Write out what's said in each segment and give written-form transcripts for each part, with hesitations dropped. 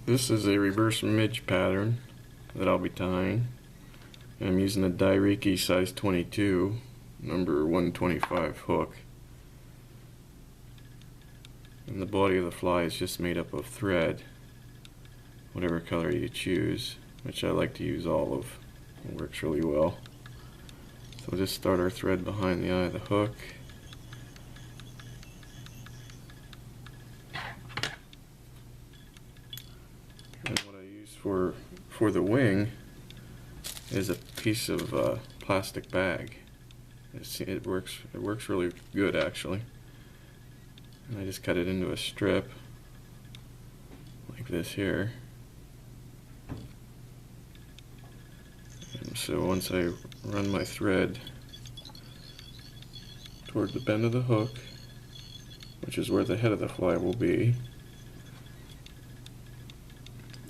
This is a reverse midge pattern that I'll be tying. I'm using a Dairiki size 22, number 125 hook. And the body of the fly is just made up of thread, whatever color you choose, which I like to use olive. It works really well. So we'll just start our thread behind the eye of the hook. And what I use for the wing is a piece of plastic bag. It works really good actually. And I just cut it into a strip like this here. And so once I run my thread toward the bend of the hook, which is where the head of the fly will be,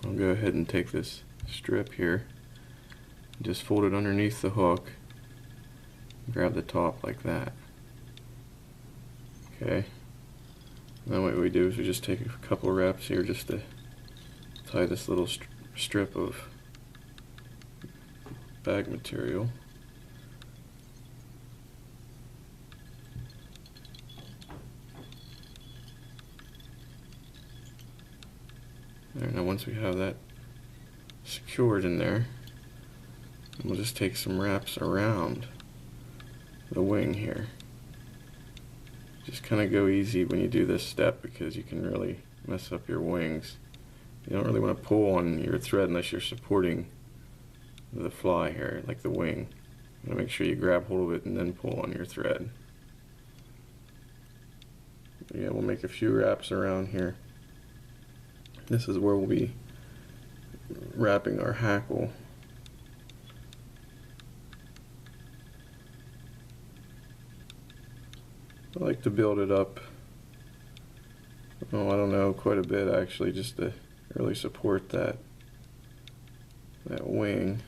I'll go ahead and take this strip here and just fold it underneath the hook, grab the top like that. Okay, and then what we do is we just take a couple wraps here just to tie this little strip of bag material. There, now once we have that secured in there, we'll just take some wraps around the wing here. Just kind of go easy when you do this step because you can really mess up your wings. You don't really want to pull on your thread unless you're supporting the fly here, like the wing. You want to make sure you grab hold of it and then pull on your thread. Yeah, we'll make a few wraps around here. This is where we'll be wrapping our hackle. I like to build it up, oh, I don't know, quite a bit actually, just to really support that wing.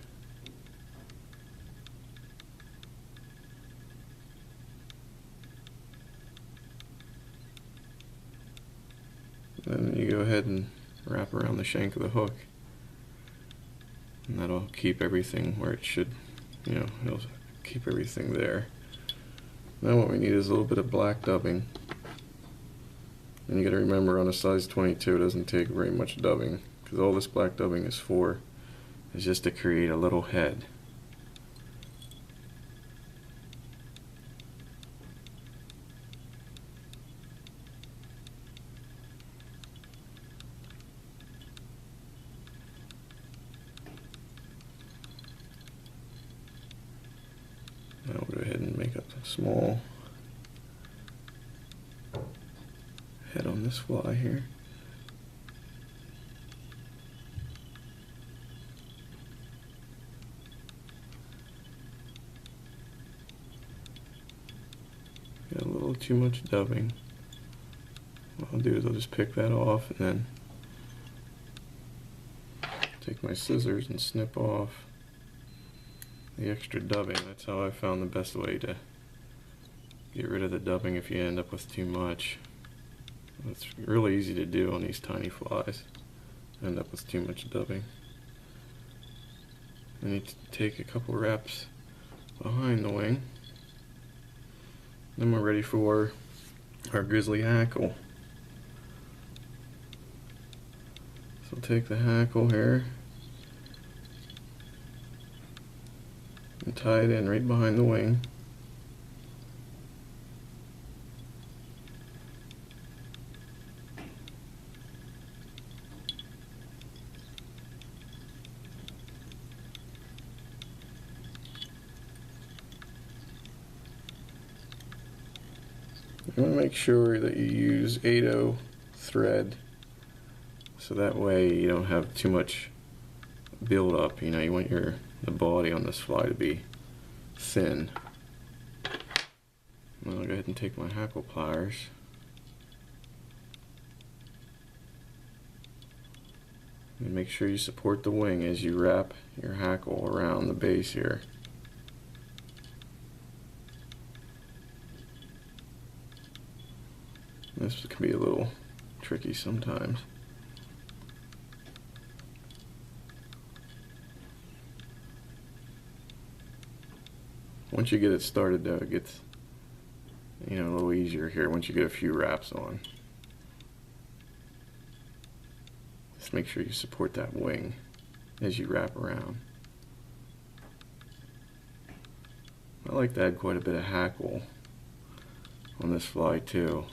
Then you go ahead and wrap around the shank of the hook, and that'll keep everything where it should, it'll keep everything there. Now what we need is a little bit of black dubbing, and you got to remember on a size 22 it doesn't take very much dubbing, because all this black dubbing is for is just to create a little head. Now we'll go ahead and make up a small head on this fly here. Got a little too much dubbing. What I'll do is I'll just pick that off and then take my scissors and snip off the extra dubbing. That's how I found the best way to get rid of the dubbing if you end up with too much. It's really easy to do on these tiny flies. End up with too much dubbing. I need to take a couple wraps behind the wing. Then we're ready for our grizzly hackle. So take the hackle here and tie it in right behind the wing. You want to make sure that you use 8/0 thread, so that way you don't have too much build up. You want the body on this fly to be thin. I'll go ahead and take my hackle pliers. And make sure you support the wing as you wrap your hackle around the base here. This can be a little tricky sometimes. Once you get it started though, it gets, you know, a little easier here once you get a few wraps on. Just make sure you support that wing as you wrap around. I like to add quite a bit of hackle on this fly too,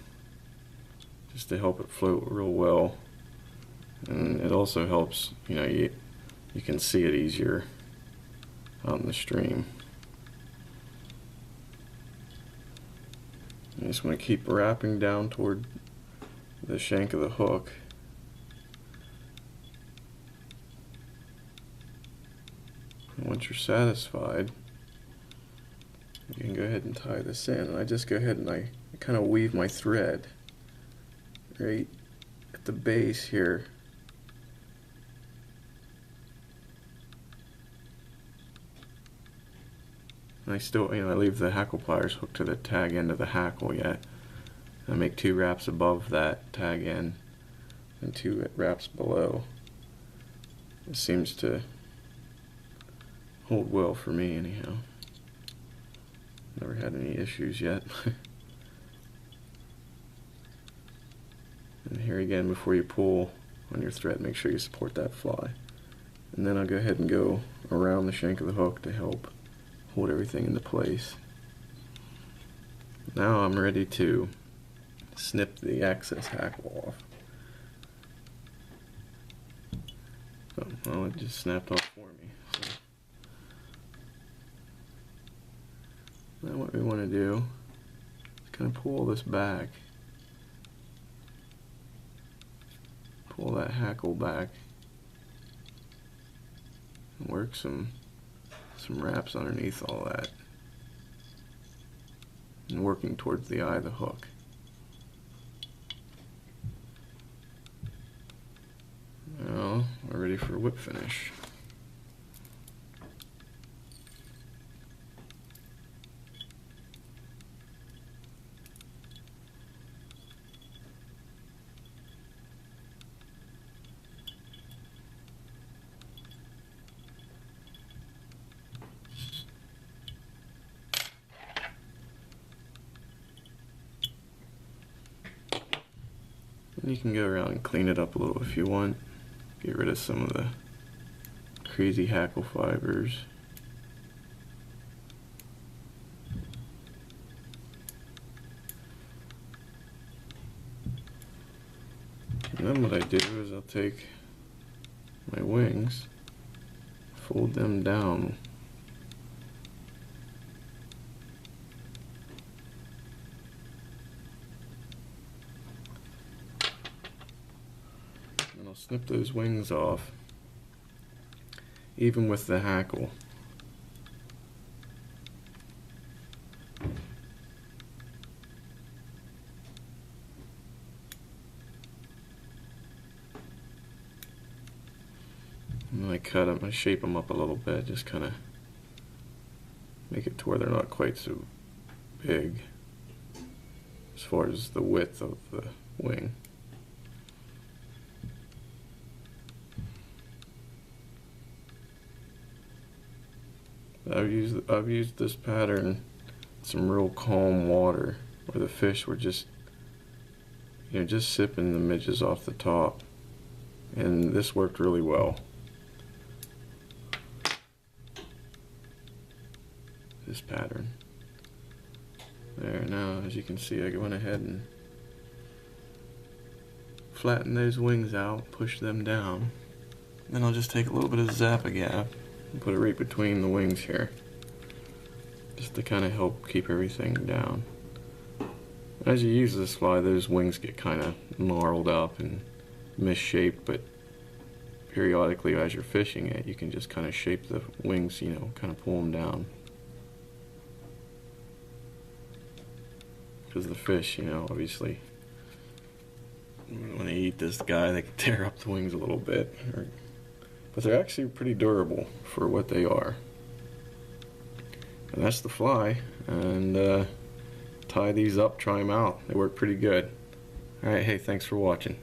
just to help it float real well. And it also helps, you know, you can see it easier out in the stream. You just want to keep wrapping down toward the shank of the hook. And once you're satisfied, you can go ahead and tie this in. And I just go ahead and I kind of weave my thread right at the base here. And I still, you know, I leave the hackle pliers hooked to the tag end of the hackle yet. I make 2 wraps above that tag end and 2 wraps below. It seems to hold well for me anyhow. Never had any issues yet. And here again, before you pull on your thread, make sure you support that fly. And then I'll go ahead and go around the shank of the hook to help hold everything into place. Now I'm ready to snip the excess hackle off. So, well, it just snapped off for me. So. Now what we want to do is kind of pull this back. Pull that hackle back and work some wraps underneath all that, and working towards the eye of the hook. Now we're ready for whip finish. And you can go around and clean it up a little if you want. Get rid of some of the crazy hackle fibers. And then what I do is I'll take my wings, fold them down. I'll snip those wings off, even with the hackle. And then I cut them, I shape them up a little bit, just kind of make it to where they're not quite so big as far as the width of the wing. I've used this pattern in some real calm water where the fish were just, you know, just sipping the midges off the top, and this worked really well. This pattern. There, now as you can see, I went ahead and flattened those wings out, push them down. Then I'll just take a little bit of Zap-A-Gap and put it right between the wings here, just to kind of help keep everything down. As you use this fly, those wings get kind of gnarled up and misshaped, but periodically as you're fishing it, you can just kind of shape the wings, you know, kind of pull them down. Because the fish, you know, obviously, when they eat this guy, they can tear up the wings a little bit. But they're actually pretty durable for what they are. And that's the fly. And tie these up, try them out. They work pretty good. Alright, hey, thanks for watching.